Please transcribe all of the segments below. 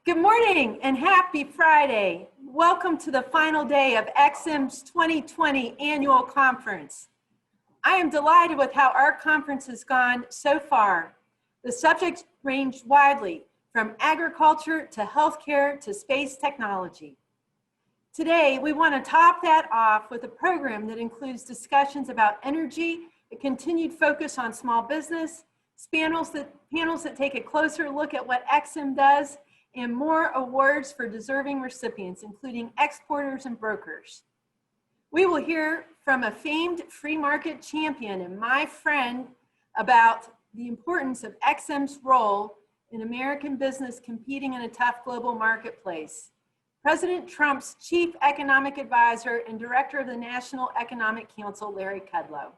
Good morning and happy Friday. Welcome to the final day of EXIM's 2020 annual conference. I am delighted with how our conference has gone so far. The subjects range widely, from agriculture to healthcare to space technology. Today, we want to top that off with a program that includes discussions about energy, a continued focus on small business, panels that take a closer look at what EXIM does, and more awards for deserving recipients, including exporters and brokers. We will hear from a famed free market champion and my friend about the importance of EXIM's role in American business competing in a tough global marketplace. President Trump's chief economic advisor and director of the National Economic Council, Larry Kudlow.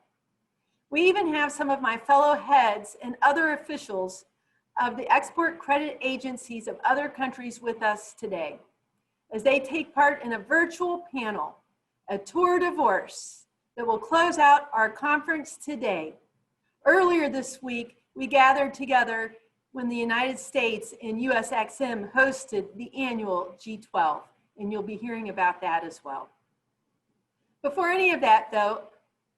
We even have some of my fellow heads and other officials of the export credit agencies of other countries with us today as they take part in a virtual panel, a tour de force that will close out our conference today. Earlier this week, we gathered together when the United States and US EXIM hosted the annual G12, and you'll be hearing about that as well. Before any of that though,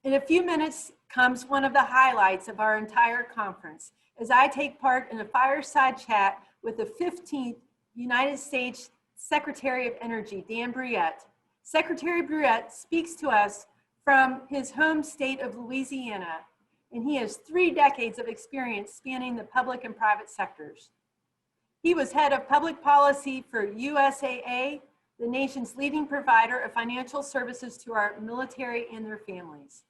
in a few minutes comes one of the highlights of our entire conference, as I take part in a fireside chat with the 15th United States Secretary of Energy, Dan Brouillette. Secretary Brouillette speaks to us from his home state of Louisiana, and he has 3 decades of experience spanning the public and private sectors. He was head of public policy for USAA, the nation's leading provider of financial services to our military and their families.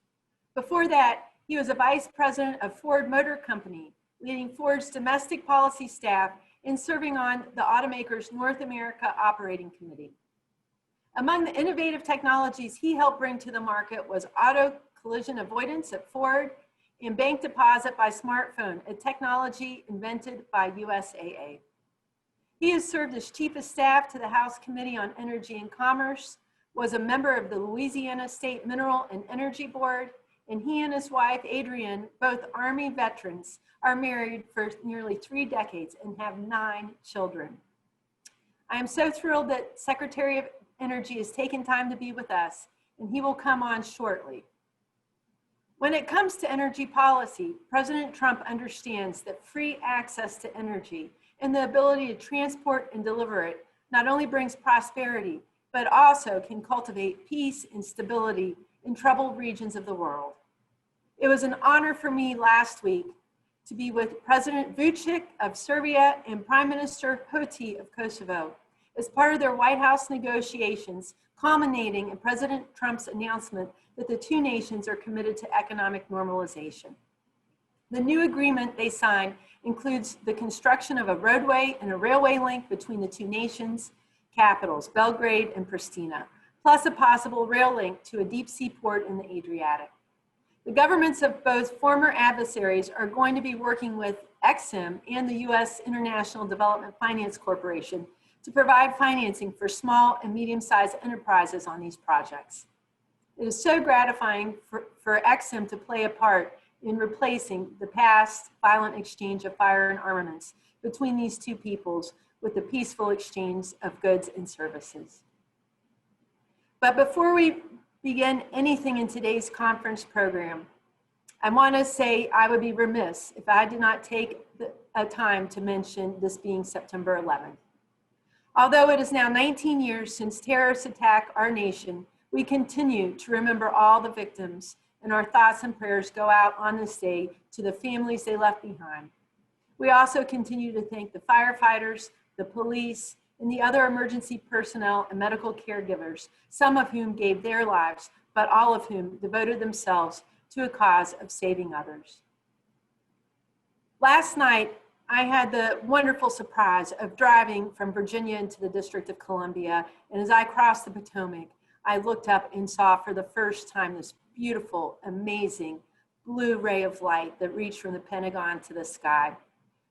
Before that, he was a vice president of Ford Motor Company, leading Ford's domestic policy staff and serving on the automaker's North America Operating Committee. Among the innovative technologies he helped bring to the market was auto collision avoidance at Ford and bank deposit by smartphone, a technology invented by USAA. He has served as chief of staff to the House Committee on Energy and Commerce, was a member of the Louisiana State Mineral and Energy Board, and he and his wife, Adrienne, both Army veterans, are married for nearly 3 decades and have 9 children. I am so thrilled that Secretary of Energy has taken time to be with us, and he will come on shortly. When it comes to energy policy, President Trump understands that free access to energy and the ability to transport and deliver it not only brings prosperity, but also can cultivate peace and stability in troubled regions of the world. It was an honor for me last week to be with President Vučić of Serbia and Prime Minister Hoti of Kosovo as part of their White House negotiations, culminating in President Trump's announcement that the 2 nations are committed to economic normalization. The new agreement they signed includes the construction of a roadway and a railway link between the 2 nations' capitals, Belgrade and Pristina, plus a possible rail link to a deep sea port in the Adriatic. The governments of both former adversaries are going to be working with EXIM and the U.S. International Development Finance Corporation to provide financing for small and medium-sized enterprises on these projects. It is so gratifying for EXIM to play a part in replacing the past violent exchange of fire and armaments between these 2 peoples with the peaceful exchange of goods and services. But before we begin anything in today's conference program, I want to say I would be remiss if I did not take a time to mention this being September 11th. Although it is now 19 years since terrorists attacked our nation, we continue to remember all the victims, and our thoughts and prayers go out on this day to the families they left behind. We also continue to thank the firefighters, the police, and the other emergency personnel and medical caregivers, some of whom gave their lives, but all of whom devoted themselves to a cause of saving others. Last night, I had the wonderful surprise of driving from Virginia into the District of Columbia, and as I crossed the Potomac, I looked up and saw for the first time this beautiful, amazing blue ray of light that reached from the Pentagon to the sky.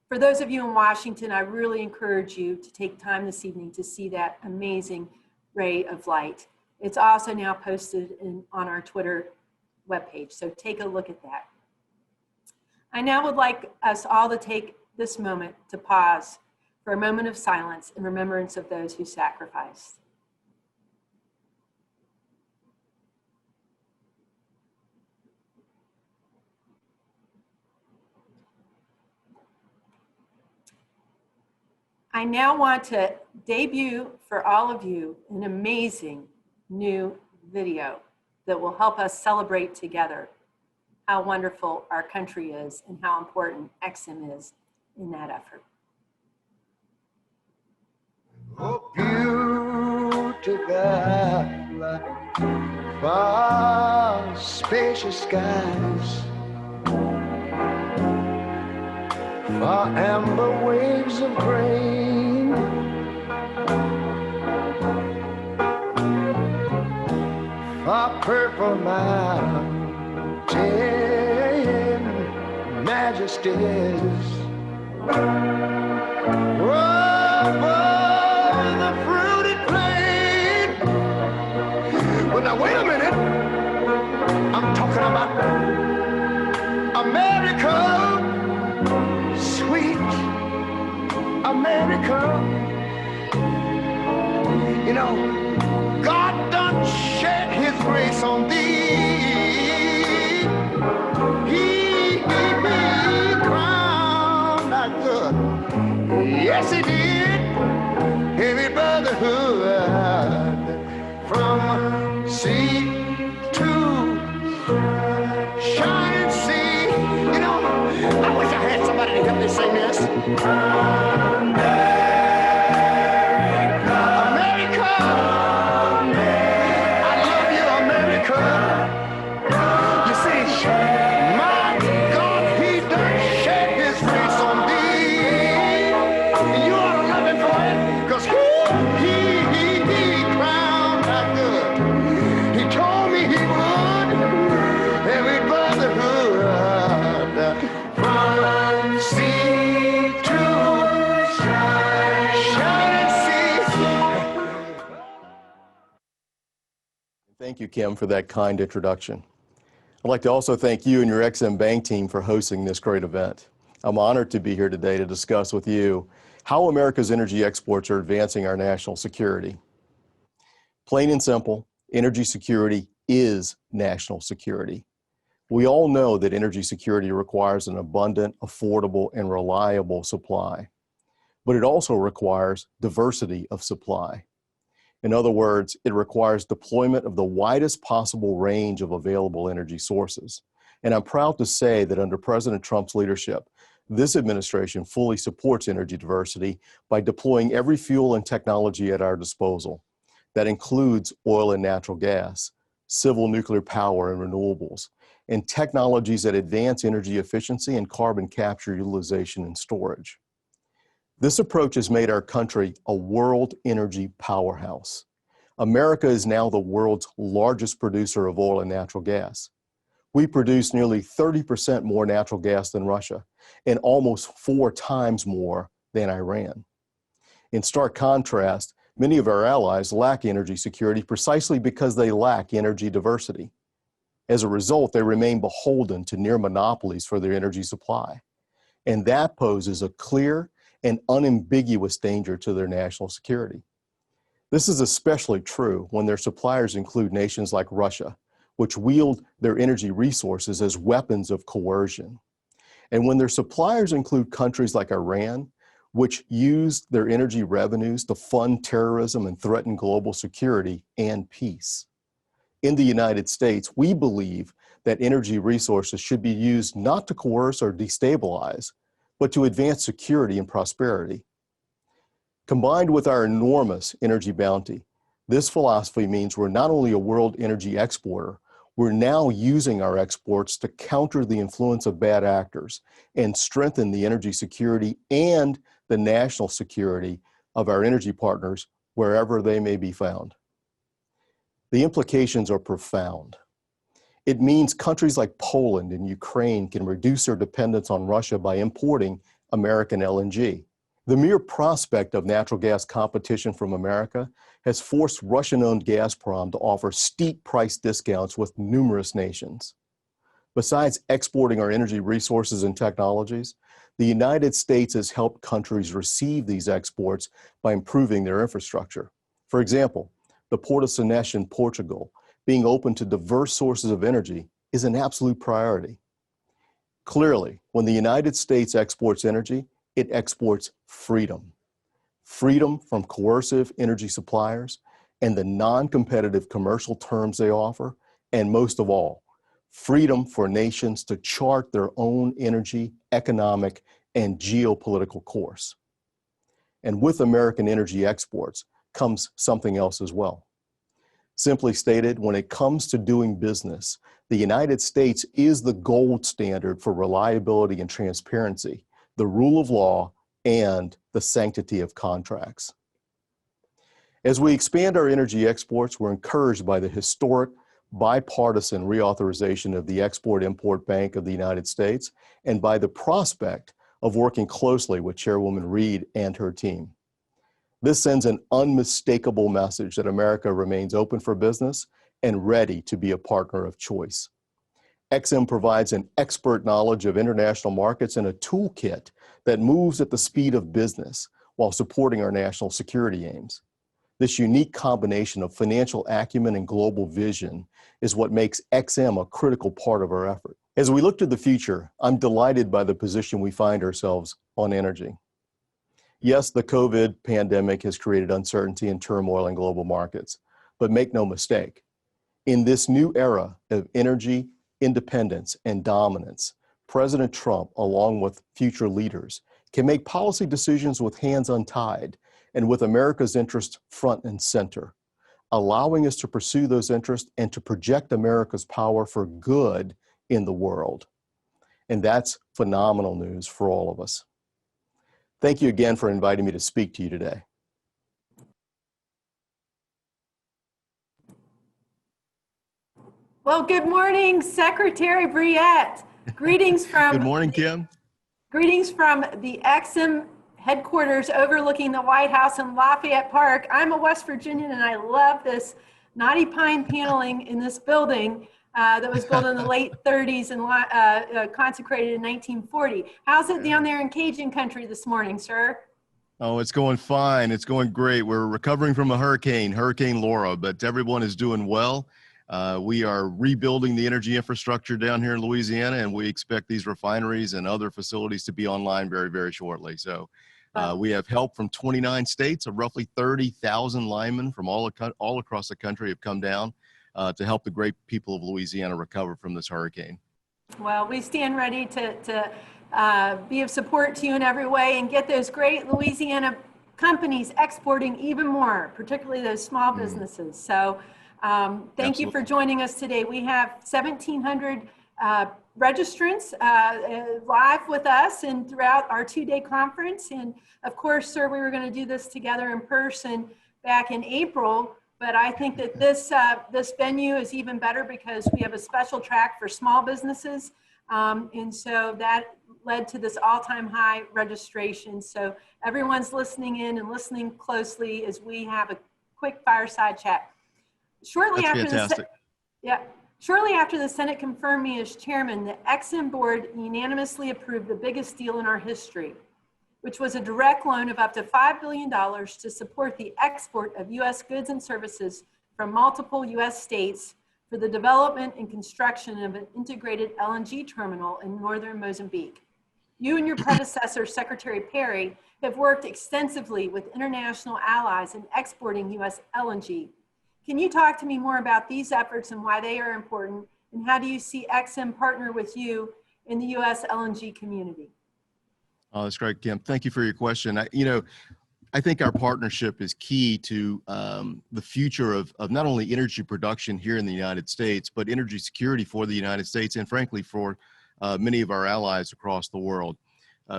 For those of you in Washington, I really encourage you to take time this evening to see that amazing ray of light. It's also now posted on our Twitter webpage, so take a look at that. I now would like us all to take this moment to pause for a moment of silence in remembrance of those who sacrificed. I now want to debut for all of you an amazing new video that will help us celebrate together how wonderful our country is and how important XM is in that effort. Oh, beautiful, far spacious skies, far amber waves of grain, far purple mountain majesties. But now wait a minute, I'm talking about America, sweet America. You know, God done shed his grace on thee. He crowned thy good. Yes, he did. Every brotherhood from sea to shining sea. You know, I wish I had somebody to help me sing this. America, America, I love you, America. You see, my God, he done shed his grace on thee. And you ought to love him for it, because he crowned that good. He told me he would. Every brotherhood from sea to shining sea. Thank you, Kim, for that kind introduction. I'd like to also thank you and your XM Bank team for hosting this great event. I'm honored to be here today to discuss with you how America's energy exports are advancing our national security. Plain and simple, energy security is national security. We all know that energy security requires an abundant, affordable, and reliable supply, but it also requires diversity of supply. In other words, it requires deployment of the widest possible range of available energy sources. And I'm proud to say that under President Trump's leadership, this administration fully supports energy diversity by deploying every fuel and technology at our disposal. That includes oil and natural gas, civil nuclear power and renewables, and technologies that advance energy efficiency and carbon capture, utilization, and storage. This approach has made our country a world energy powerhouse. America is now the world's largest producer of oil and natural gas. We produce nearly 30% more natural gas than Russia and almost 4 times more than Iran. In stark contrast, many of our allies lack energy security precisely because they lack energy diversity. As a result, they remain beholden to near monopolies for their energy supply. And that poses a clear and unambiguous danger to their national security. This is especially true when their suppliers include nations like Russia, which wield their energy resources as weapons of coercion. And when their suppliers include countries like Iran, which use their energy revenues to fund terrorism and threaten global security and peace. In the United States, we believe that energy resources should be used not to coerce or destabilize, but to advance security and prosperity. Combined with our enormous energy bounty, this philosophy means we're not only a world energy exporter, we're now using our exports to counter the influence of bad actors and strengthen the energy security and the national security of our energy partners wherever they may be found. The implications are profound. It means countries like Poland and Ukraine can reduce their dependence on Russia by importing American LNG. The mere prospect of natural gas competition from America has forced Russian-owned Gazprom to offer steep price discounts with numerous nations. Besides exporting our energy resources and technologies, The United States has helped countries receive these exports by improving their infrastructure. For example, the Port of Sines in Portugal being open to diverse sources of energy is an absolute priority. Clearly, when the United States exports energy, it exports freedom. Freedom from coercive energy suppliers and the non-competitive commercial terms they offer, and most of all, freedom for nations to chart their own energy, economic, and geopolitical course. And with American energy exports comes something else as well. Simply stated, when it comes to doing business, the United States is the gold standard for reliability and transparency, the rule of law, and the sanctity of contracts. As we expand our energy exports, we're encouraged by the historic bipartisan reauthorization of the Export-Import Bank of the United States and by the prospect of working closely with Chairwoman Reid and her team. This sends an unmistakable message that America remains open for business and ready to be a partner of choice. XM provides an expert knowledge of international markets and a toolkit that moves at the speed of business while supporting our national security aims. This unique combination of financial acumen and global vision is what makes XM a critical part of our effort. As we look to the future, I'm delighted by the position we find ourselves on energy. Yes, the COVID pandemic has created uncertainty and turmoil in global markets, but make no mistake, in this new era of energy independence and dominance, President Trump, along with future leaders, can make policy decisions with hands untied and with America's interests front and center, allowing us to pursue those interests and to project America's power for good in the world. And that's phenomenal news for all of us. Thank you again for inviting me to speak to you today. Well, good morning, Secretary Brouillette. Greetings from Good morning, Kim. Greetings from the XM headquarters overlooking the White House in Lafayette Park. I'm a West Virginian and I love this knotty pine paneling in this building that was built in the late 30s and consecrated in 1940. How's it down there in Cajun country this morning, sir? Oh, it's going fine. It's going great. We're recovering from a hurricane, Hurricane Laura, but everyone is doing well. We are rebuilding the energy infrastructure down here in Louisiana, and we expect these refineries and other facilities to be online very, very shortly. So we have help from 29 states. Roughly 30,000 linemen from all across the country have come down to help the great people of Louisiana recover from this hurricane. Well, we stand ready to be of support to you in every way and get those great Louisiana companies exporting even more, particularly those small businesses. So thank you for joining us today. We have 1,700 registrants live with us and throughout our two-day conference. And of course, sir, we were going to do this together in person back in April, but I think that this venue is even better because we have a special track for small businesses. And so that led to this all-time high registration. So everyone's listening in and listening closely as we have a quick fireside chat. Shortly after the Senate confirmed me as chairman, the XM board unanimously approved the biggest deal in our history, which was a direct loan of up to $5 billion to support the export of U.S. goods and services from multiple U.S. states for the development and construction of an integrated LNG terminal in northern Mozambique. You and your predecessor, Secretary Perry, have worked extensively with international allies in exporting U.S. LNG. Can you talk to me more about these efforts and why they are important, and how do you see XM partner with you in the U.S. LNG community? Oh, that's great, Kim. Thank you for your question. I think our partnership is key to the future of not only energy production here in the United States, but energy security for the United States and frankly for many of our allies across the world.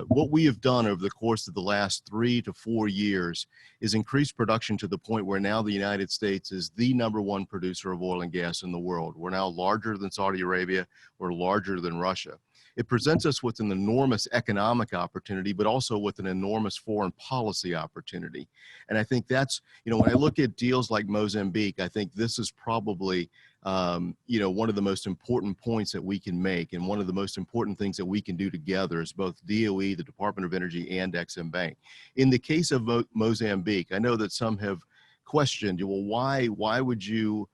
What we have done over the course of the last 3 to 4 years is increase production to the point where now the United States is the #1 producer of oil and gas in the world. We're now larger than Saudi Arabia. We're larger than Russia. It presents us with an enormous economic opportunity, but also with an enormous foreign policy opportunity. And I think that's, when I look at deals like Mozambique, I think this is probably one of the most important points that we can make, and one of the most important things that we can do together is both DOE, the Department of Energy, and Exim Bank. In the case of Mozambique, I know that some have questioned, well, why would you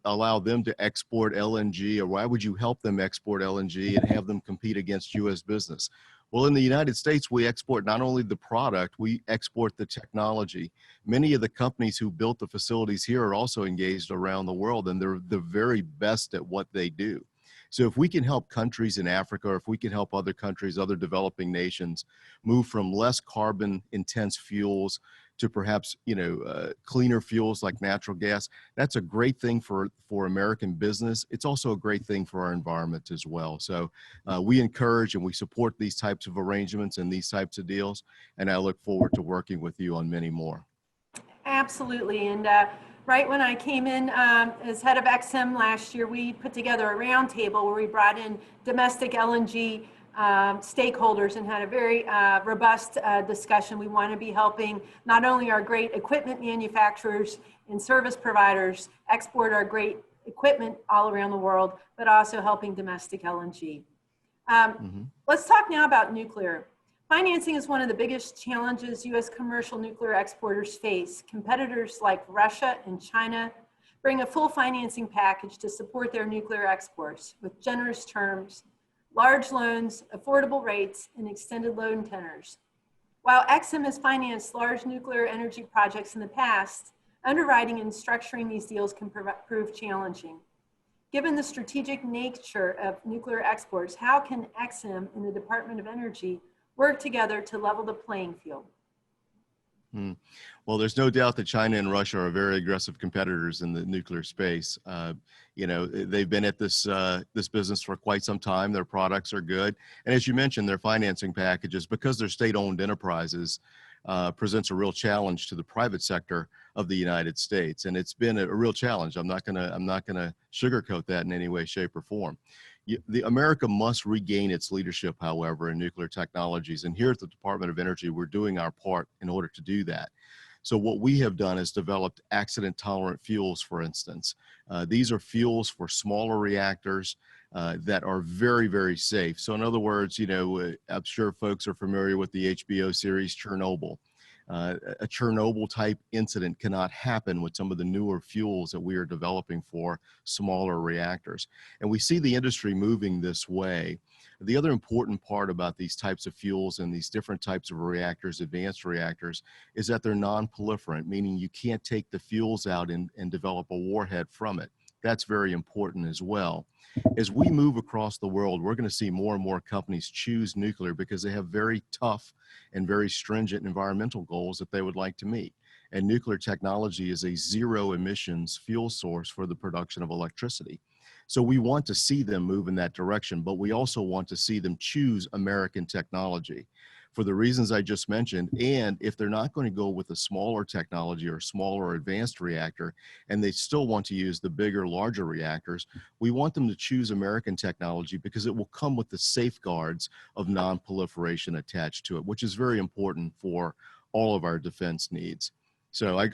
allow them to export LNG, or why would you help them export LNG and have them compete against U.S. business? Well, in the United States, we export not only the product, we export the technology. Many of the companies who built the facilities here are also engaged around the world, and they're the very best at what they do. So if we can help countries in Africa, or if we can help other countries, other developing nations, move from less carbon intense fuels to perhaps, cleaner fuels like natural gas, that's a great thing for American business. It's also a great thing for our environment as well. So we encourage and we support these types of arrangements and these types of deals, and I look forward to working with you on many more. Absolutely. And right when I came in as head of Exim last year, we put together a roundtable where we brought in domestic LNG stakeholders and had a very robust discussion. We want to be helping not only our great equipment manufacturers and service providers export our great equipment all around the world, but also helping domestic LNG. Let's talk now about nuclear. Financing is one of the biggest challenges U.S. commercial nuclear exporters face. Competitors like Russia and China bring a full financing package to support their nuclear exports with generous terms, large loans, affordable rates, and extended loan tenors. While Exim has financed large nuclear energy projects in the past, underwriting and structuring these deals can prove challenging. Given the strategic nature of nuclear exports, how can Exim and the Department of Energy work together to level the playing field? Well, there's no doubt that China and Russia are very aggressive competitors in the nuclear space. They've been at this business for quite some time. Their products are good. And as you mentioned, their financing packages, because they're state-owned enterprises, presents a real challenge to the private sector of the United States. And it's been a real challenge. I'm not gonna sugarcoat that in any way, shape, or form. America must regain its leadership, however, in nuclear technologies. And here at the Department of Energy, we're doing our part in order to do that. So what we have done is developed accident-tolerant fuels, for instance. These are fuels for smaller reactors that are very, very safe. So in other words, I'm sure folks are familiar with the HBO series Chernobyl. A Chernobyl-type incident cannot happen with some of the newer fuels that we are developing for smaller reactors. And we see the industry moving this way. The other important part about these types of fuels and these different types of reactors, advanced reactors, is that they're non-proliferant, meaning you can't take the fuels out and develop a warhead from it. That's very important as well. As we move across the world, we're going to see more and more companies choose nuclear because they have very tough and very stringent environmental goals that they would like to meet. And nuclear technology is a zero emissions fuel source for the production of electricity. So we want to see them move in that direction, but we also want to see them choose American technology for the reasons I just mentioned. And if they're not going to go with a smaller technology or smaller advanced reactor, and they still want to use the bigger, larger reactors, we want them to choose American technology because it will come with the safeguards of non-proliferation attached to it, which is very important for all of our defense needs. So I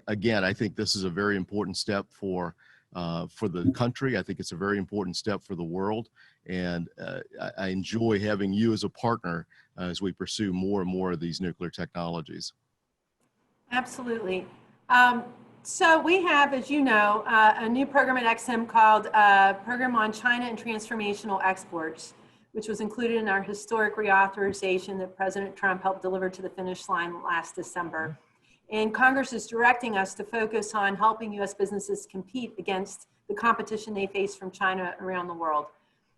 think this is a very important step for the country. I think it's a very important step for the world. And I enjoy having you as a partner as we pursue more and more of these nuclear technologies. Absolutely. So we have, as you know, a new program at Exim called Program on China and Transformational Exports, which was included in our historic reauthorization that President Trump helped deliver to the finish line last December. And Congress is directing us to focus on helping U.S. businesses compete against the competition they face from China around the world.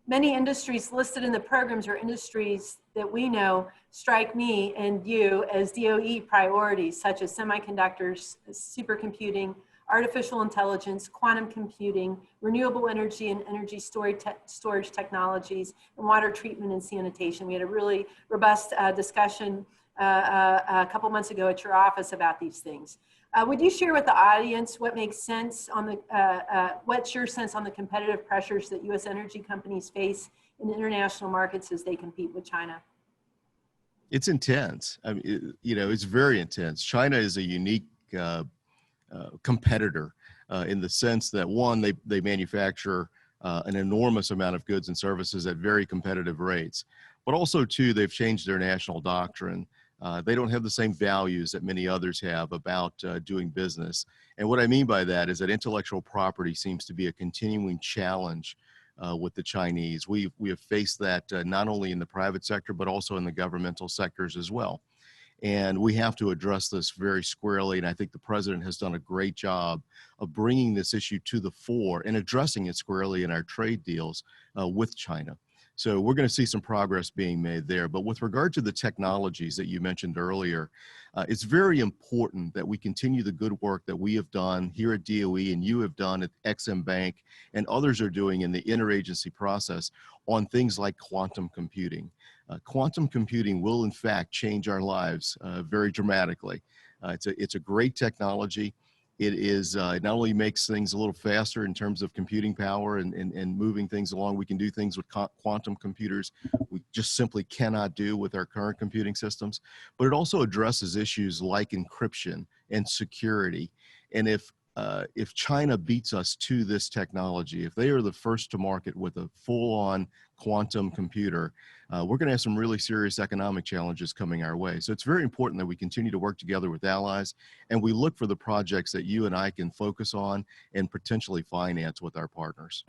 Many industries listed in the programs are industries that we know strike me and you as DOE priorities, such as semiconductors, supercomputing, artificial intelligence, quantum computing, renewable energy and energy storage technologies, and water treatment and sanitation. We had a really robust discussion a couple months ago at your office about these things. Would you share with the audience what makes sense on the, what's your sense on the competitive pressures that U.S. energy companies face in international markets as they compete with China? It's intense. I mean, it's very intense. China is a unique competitor. in the sense that, one, they manufacture an enormous amount of goods and services at very competitive rates. But also, two, they've changed their national doctrine. They don't have the same values that many others have about doing business. And what I mean by that is that intellectual property seems to be a continuing challenge with the Chinese. We have faced that not only in the private sector, but also in the governmental sectors as well. And we have to address this very squarely. And I think the president has done a great job of bringing this issue to the fore and addressing it squarely in our trade deals with China. So we're going to see some progress being made there. But with regard to the technologies that you mentioned earlier, it's very important that we continue the good work that we have done here at DOE and you have done at Ex-Im Bank and others are doing in the interagency process on things like quantum computing. Quantum computing will, in fact, change our lives very dramatically. It's a great technology. It is it not only makes things a little faster in terms of computing power and moving things along. We can do things with quantum computers we just simply cannot do with our current computing systems. But it also addresses issues like encryption and security. And if China beats us to this technology, if they are the first to market with a full-on quantum computer, we're going to have some really serious economic challenges coming our way. So it's very important that we continue to work together with allies, and we look for the projects that you and I can focus on and potentially finance with our partners.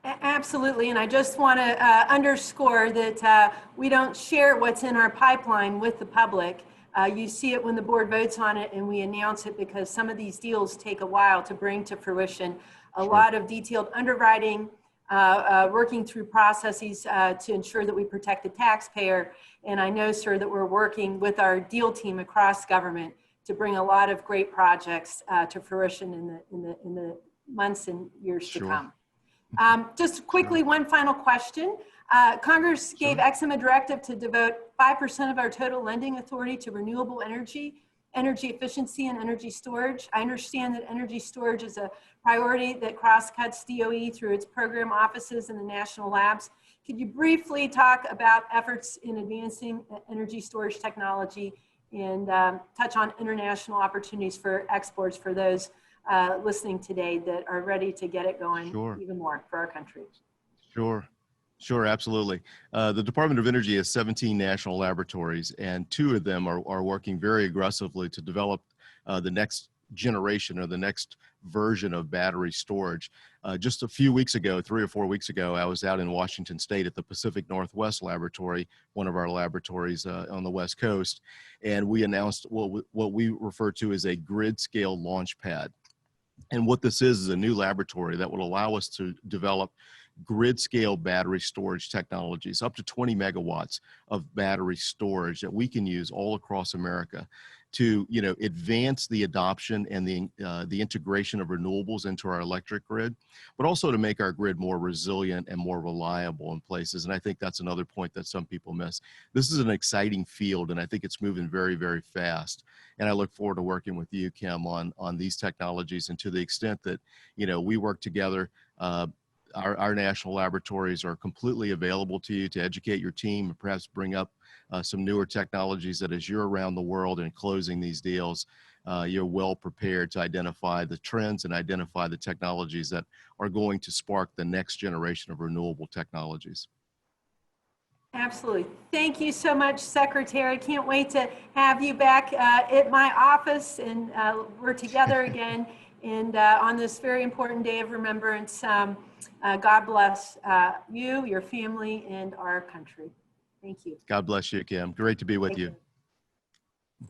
Absolutely, and I just want to underscore that we don't share what's in our pipeline with the public. You see it when the board votes on it and we announce it because some of these deals take a while to bring to fruition. A lot of detailed underwriting, working through processes to ensure that we protect the taxpayer. And I know, sir, that we're working with our deal team across government to bring a lot of great projects to fruition in the months and years to come. Just quickly, one final question. Congress gave Ex-Im a directive to devote 5% of our total lending authority to renewable energy, energy efficiency, and energy storage. I understand that energy storage is a priority that cross-cuts DOE through its program offices and the national labs. Could you briefly talk about efforts in advancing energy storage technology and touch on international opportunities for exports for those listening today that are ready to get it going even more for our country? Sure, absolutely. The Department of Energy has 17 national laboratories, and 2 of them are working very aggressively to develop the next generation or the next version of battery storage. Just a few weeks ago, 3 or 4 weeks ago, I was out in Washington State at the Pacific Northwest Laboratory, one of our laboratories on the West Coast, and we announced what we refer to as a grid scale launch pad. And what this is a new laboratory that will allow us to develop grid scale battery storage technologies, up to 20 megawatts of battery storage that we can use all across America to, advance the adoption and the integration of renewables into our electric grid, but also to make our grid more resilient and more reliable in places. And I think that's another point that some people miss. This is an exciting field, and I think it's moving very, very fast. And I look forward to working with you, Kim, on these technologies. And to the extent that, we work together, our national laboratories are completely available to you to educate your team and perhaps bring up some newer technologies that as you're around the world and closing these deals, you're well prepared to identify the trends and identify the technologies that are going to spark the next generation of renewable technologies. Absolutely. Thank you so much, Secretary. Can't wait to have you back at my office and we're together again. And on this very important day of remembrance, God bless you, your family, and our country. Thank you. God bless you, Kim. Great to be with you.